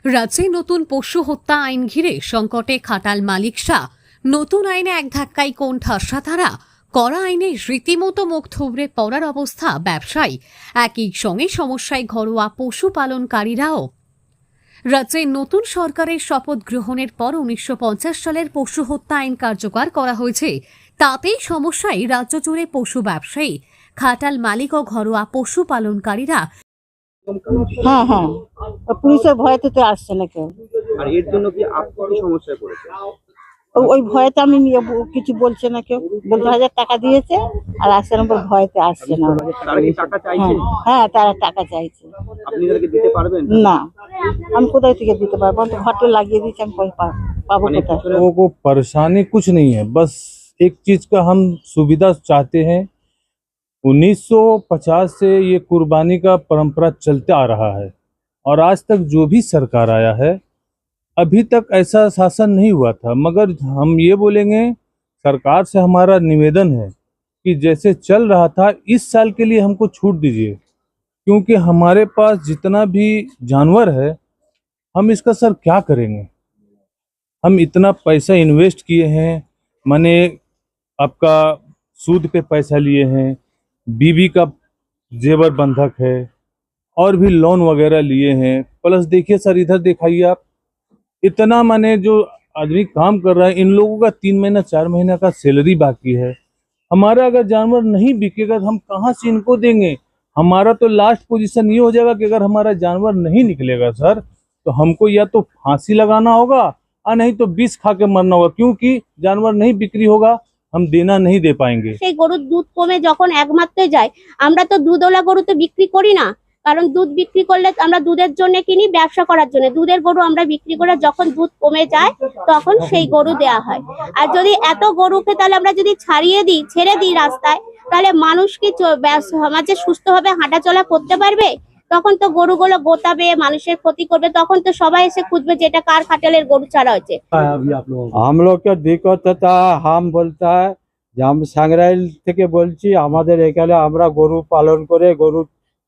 রাজ্যে নতুন পশু হত্যা আইন ঘিরে সংকটে খাটাল মালিকরা। নতুন আইনে এক ধাক্কায় কোণঠাসা তারা। কড়া আইনে রীতিমতো মুখ থুবড়ে পড়ার অবস্থা ব্যবসায়ী। একই সঙ্গে সমস্যায় ঘরোয়া পশুপালনকারীরাও। রাজ্যে নতুন সরকারের শপথ গ্রহণের পর 1950 সালের পশু হত্যা আইন কার্যকর করা হয়েছে। তাতেই সমস্যায় রাজ্য জুড়ে পশু ব্যবসায়ী, খাটাল মালিক ও ঘরোয়া পশুপালনকারীরা। হ্যাঁ হ্যাঁ, পুলিশের ভয়তে তো আসছে না কেউ। আর এর জন্য কি আপনি কি সমস্যায় পড়েছেন? ওই ভয়তে আমি কিছু বলছে না কেউ, বলতে 1000 টাকা দিয়েছে আর আসছে না, ভয়তে আসছে না। তারা কি টাকা চাইছে? হ্যাঁ, তারা টাকা চাইছে। আপনি তাদেরকে দিতে পারবেন না, আমি কোথায় থেকে দিতে পারবো? আমি তো ঘরটা লাগিয়ে দিচ্ছি, আমি পাবো কোথায়? लोगों को परेशानी कुछ नहीं है, बस एक चीज का हम सुविधा चाहते हैं। 1950 से ये कुर्बानी का परंपरा चलते आ रहा है और आज तक जो भी सरकार आया है अभी तक ऐसा शासन नहीं हुआ था। मगर हम ये बोलेंगे, सरकार से हमारा निवेदन है कि जैसे चल रहा था इस साल के लिए हमको छूट दीजिए, क्योंकि हमारे पास जितना भी जानवर है हम इसका सर क्या करेंगे। हम इतना पैसा इन्वेस्ट किए हैं, माने आपका सूद पे पैसा लिए हैं, बीवी का जेवर बंधक है और भी लोन वगैरह लिए हैं। प्लस देखिए सर, इधर दिखाइए आप, इतना माने जो आदमी काम कर रहा है, इन लोगों का 3 महीना 4 महीना का सैलरी बाकी है। हमारा अगर जानवर नहीं बिकेगा तो हम कहाँ से इनको देंगे? हमारा तो लास्ट पोजीशन ये हो जाएगा कि अगर हमारा जानवर नहीं निकलेगा सर, तो हमको या तो फांसी लगाना होगा और नहीं तो विष खा के मरना होगा, क्योंकि जानवर नहीं बिक्री होगा, हम देना नहीं दे पाएंगे। সেই গরুর দুধ কমে যখন একমাত্রে যায়, আমরা তো দুধওয়ালা গরু তো বিক্রি করি না, কারণ দুধ বিক্রি করলে আমরা দুধের জন্য কিনি, ব্যবসা করার জন্য। দুধের গরু আমরা বিক্রি করে যখন দুধ কমে যায় তখন সেই গরু দেয়া হয়। আর যদি এত গরুকে তাহলে আমরা যদি ছেড়ে দিই রাস্তায়, তাহলে মানুষ কি সমাজে সুস্থভাবে হাঁটাচলা করতে পারবে? তখন তো গরুগুলো গোতাবে, মানুষের ক্ষতি করবে, তখন তো সবাই এসে খুঁজবে যে এটা কার খাটালের গরু ছাড়া হয়েছে। हम लोग का दिक्कत होता है, हम बोलता है যে আমি সাংরাইল থেকে বলছি, আমাদের এখানে আমরা গরু পালন করে গরু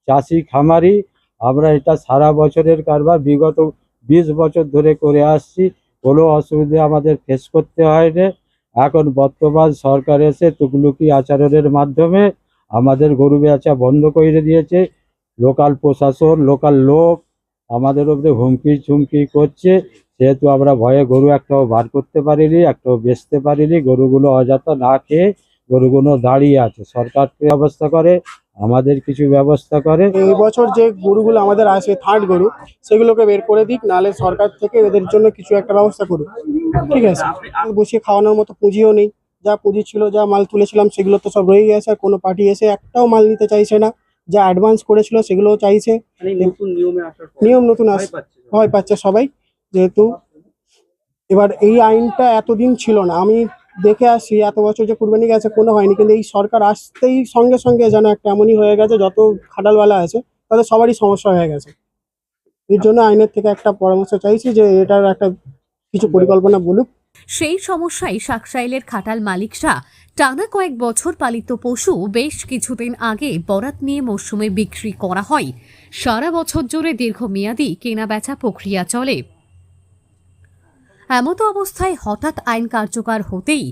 চাষি খামারি, আমরা এটা সারা বছরের কারবার বিগত 20 বছর ধরে করে আসছি, কোনো অসুবিধা আমাদের ফেস করতে হয়নি। এখন বর্তমান সরকার এসে তুগলুকি আচরণের মাধ্যমে আমাদের গরু বেচা বন্ধ করে দিয়েছে। লোকাল প্রশাসন, লোকাল লোক আমাদের উপরে হুমকি চুমকি করছে, সেহেতু আমরা ভয়ে গরু একটাও বার করতে পারিনি, একটাও বেচতে পারিনি। গরুগুলো অযথা না খেয়ে গরুগুলো দাঁড়িয়ে আছে। সরকার কি ব্যবস্থা করে, আমাদের কিছু ব্যবস্থা করে। এই বছর যে গরুগুলো আমাদের আসে থার্ড গরু, সেগুলোকে বের করে দিক, নাহলে সরকার থেকে এদের জন্য কিছু একটা ব্যবস্থা করুক। ঠিক আছে, বসিয়ে খাওয়ানোর মতো পুঁজিও নেই। যা পুঁজি ছিল, যা মাল তুলেছিলাম সেগুলো তো সব রয়ে গেছে, আর কোনো পার্টি এসে একটাও মাল নিতে চাইছে না। যা অ্যাডভান্স করেছিল সেগুলোও চাইছে। নতুন নিয়মে আসার পর নিয়ম নতুন ভয় পাচ্ছে সবাই, যেহেতু এবার এই আইনটা এতদিন ছিল না। আমি দেখে আসছি এত বছর যে কুরবানি গেছে কোনো হয়নি, কিন্তু এই সরকার আসতেই সঙ্গে সঙ্গে যেন একটা এমনই হয়ে গেছে, যত খাটালওয়ালা আছে তাদের সবারই সমস্যা হয়ে গেছে। এর জন্য আইনের থেকে একটা পরামর্শ চাইছি যে এটার একটা কিছু পরিকল্পনা বলুক। সেই সমস্যায় সাকসাইলের খাটাল মালিকরা। টানা কয়েক বছর পালিত পশু বেশ কিছুদিন আগে বরাত নিয়ে মরশুমে বিক্রি করা হয়। সারা বছর জুড়ে দীর্ঘমেয়াদী কেনাবেচা প্রক্রিয়া চলে। এমতো অবস্থায় হঠাৎ আইন কার্যকর হতেই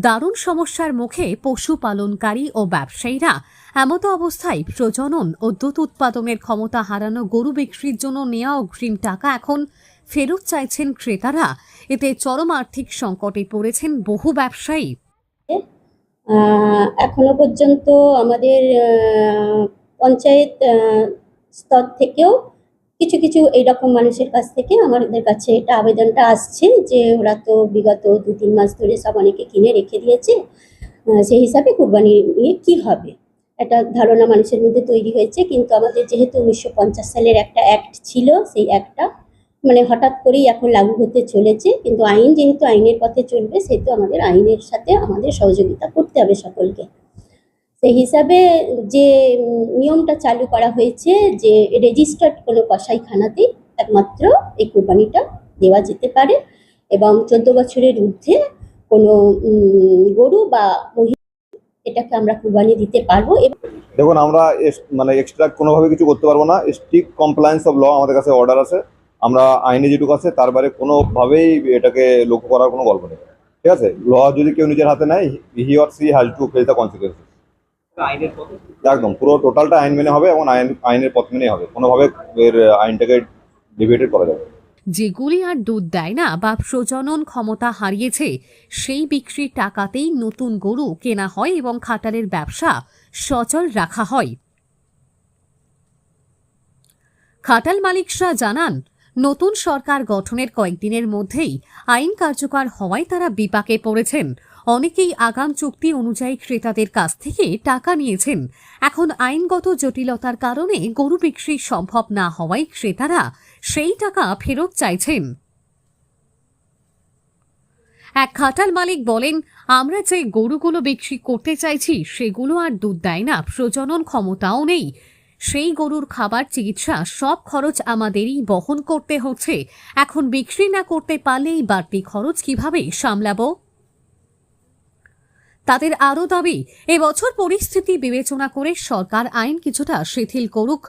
দারুণ সমস্যার মুখে পশুপালনকারী ও ব্যবসায়ীরা। এমতো অবস্থায় প্রজনন ও দুধ উৎপাদনের ক্ষমতা হারানো গরু বিক্রির জন্য নেওয়া অগ্রিম টাকা এখন ফেরত চাইছেন ক্রেতারা। এতে চরম আর্থিক সংকটে পড়েছেন বহু ব্যবসায়ী। এখনো পর্যন্ত আমাদের পঞ্চায়েত স্তর থেকেও কিছু কিছু এইরকম মানুষের কাছ থেকে আমাদের কাছে এটা আবেদনটা আসছে যে ওরা তো বিগত 2-3 মাস ধরে সব অনেকে কিনে রেখে দিয়েছে, সেই হিসাবে কুরবানি নিয়ে কি হবে একটা ধারণা মানুষের মধ্যে তৈরি হয়েছে। কিন্তু আমাদের যেহেতু 1950 সালের একটা অ্যাক্ট ছিল, সেই অ্যাক্টটা মানে হঠাৎ করেই এখন লাগু হতে চলেছে। কিন্তু আইন যেহেতু আইনের পথে চলবে, সেহেতু আমাদের আইনের সাথে আমাদের সহযোগিতা করতে হবে সকলকে। সেই হিসাবে যে নিয়মটা চালু করা হয়েছে যে রেজিস্টার্ড কোনো কসাইখানাতেই একমাত্র এই কুরবানিটা দেওয়া যেতে পারে, এবং 14 বছরের ঊর্ধ্বে কোনো গরু বা মহিলা এটাকে আমরা কুরবানি দিতে পারবো। দেখুন, আমরা মানে এক্সট্রা কোনোভাবে কিছু করতে পারবো না। স্ট্রিক্ট কমপ্লায়েন্স অফ ল আমাদের কাছে অর্ডার আছে। আমরা আইনে যেটুকু আছে তার বাইরে কোনোভাবেই এটাকে লক্ষ্য করার কোনো গল্প নেই। ঠিক আছে, ল যদি কেউ নিজের হাতে নেয়, he or she has to face the consequences. আইনের পথে একদম পুরো টোটালটা আইন মেনে হবে এবং আইনের পথ মেনেই হবে, কোনোভাবে এর আইনটাকে ডিভিয়েটেড করা যাবে না। যেগুলি আর দুধ দেয় না বা প্রজনন ক্ষমতা হারিয়েছে সেই বিক্রির টাকাতেই নতুন গরু কেনা হয় এবং খাটালের ব্যবসা সচল রাখা হয়। খাটাল মালিকরা জানান, নতুন সরকার গঠনের কয়েকদিনের মধ্যেই আইন কার্যকর হওয়ায় তারা বিপাকে পড়েছেন। অনেকেই আগাম চুক্তি অনুযায়ী ক্রেতাদের কাছ থেকে টাকা নিয়েছেন। এখন আইনগত জটিলতার কারণে গরু বিক্রি সম্ভব না হওয়ায় ক্রেতারা সেই টাকা ফেরত চাইছেন। এক খাটাল মালিক বলেন, আমরা যে গরুগুলো বিক্রি করতে চাইছি সেগুলো আর দুধ দেয় না, প্রজনন ক্ষমতাও নেই। সেই গরুর খাবার, চিকিৎসা সব খরচ আমাদেরই বহন করতে হচ্ছে। এখন বিক্রি না করতে পারলেই বাড়তি খরচ কিভাবে সামলাবো? তাদের আরও দাবি, এবছর পরিস্থিতি বিবেচনা করে সরকার আইন কিছুটা শিথিল করুক।